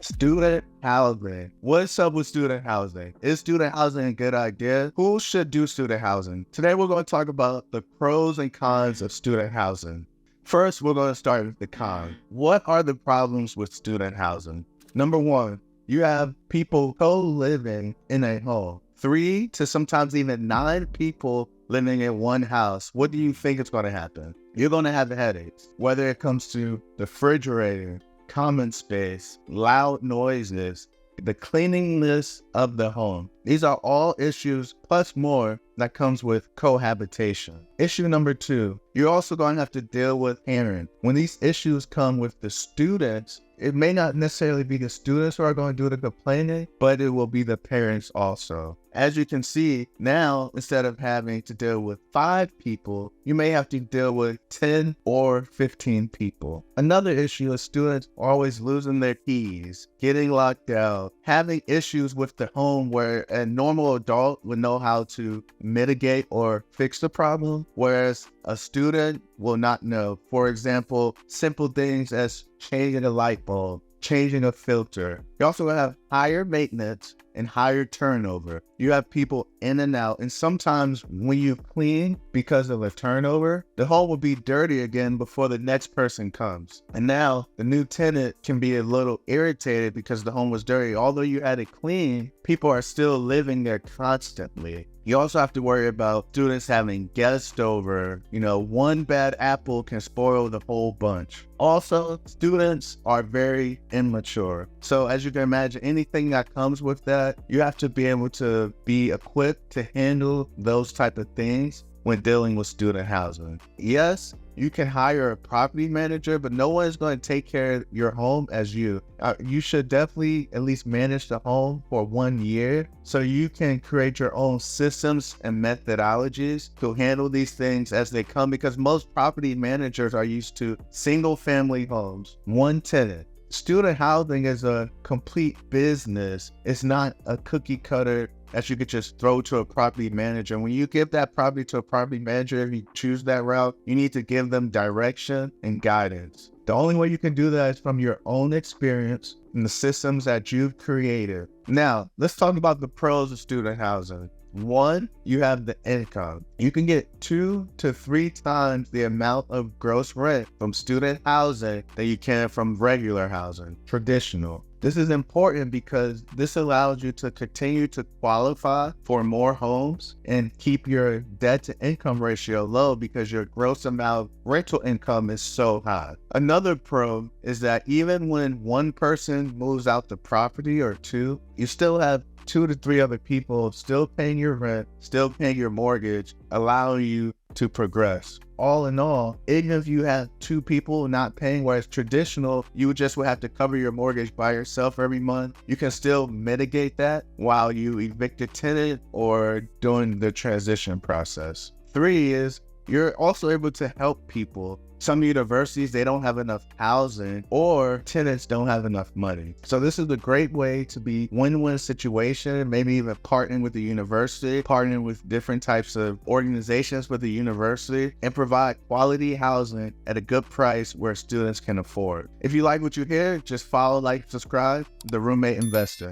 Student housing. What's up with student housing? Is student housing a good idea? Who should do student housing? Today, we're going to talk about the pros and cons of student housing. First, we're going to start with the cons. What are the problems with student housing? Number one, you have people co-living in a home. 3 to sometimes even 9 people living in one house. What do you think is going to happen? You're going to have headaches, whether it comes to the refrigerator, common space, loud noises, the cleanliness of the home. These are all issues plus more that comes with cohabitation. Issue number 2, you're also going to have to deal with parents. When these issues come with the students, it may not necessarily be the students who are going to do the complaining, but it will be the parents also. As you can see now, instead of having to deal with 5 people, you may have to deal with 10 or 15 people. Another issue is students always losing their keys, getting locked out, having issues with the home where a normal adult would know how to mitigate or fix the problem, whereas a student will not know. For example, simple things as changing a light bulb, changing a filter. You also have higher maintenance and higher turnover. You have people in and out, and sometimes when you clean because of a turnover, the home will be dirty again before the next person comes. And now the new tenant can be a little irritated because the home was dirty. Although you had it clean, people are still living there constantly. You also have to worry about students having guests over. One bad apple can spoil the whole bunch. Also, students are very immature. So as you can imagine, anything that comes with that, you have to be able to be equipped to handle those type of things when dealing with student housing. Yes, you can hire a property manager, but no one is going to take care of your home as you. You should definitely at least manage the home for 1 year so you can create your own systems and methodologies to handle these things as they come, because most property managers are used to single family homes, one tenant. Student housing is a complete business. It's not a cookie cutter that you could just throw to a property manager. When you give that property to a property manager, if you choose that route, you need to give them direction and guidance. The only way you can do that is from your own experience and the systems that you've created. Now, let's talk about the pros of student housing. 1, you have the income. You can get 2 to 3 times the amount of gross rent from student housing that you can from regular housing, traditional. This is important because this allows you to continue to qualify for more homes and keep your debt to income ratio low because your gross amount of rental income is so high. Another pro is that even when one person moves out the property or 2, you still have 2 to 3 other people still paying your rent, still paying your mortgage, allowing you to progress. All in all, even if you have 2 people not paying, whereas traditional, you would have to cover your mortgage by yourself every month, you can still mitigate that while you evict a tenant or during the transition process. 3 is you're also able to help people. Some universities, they don't have enough housing or tenants don't have enough money. So this is a great way to be win-win situation, maybe even partnering with the university, partnering with different types of organizations with the university, and provide quality housing at a good price where students can afford. If you like what you hear, just follow, like, subscribe, The Roommate Investor.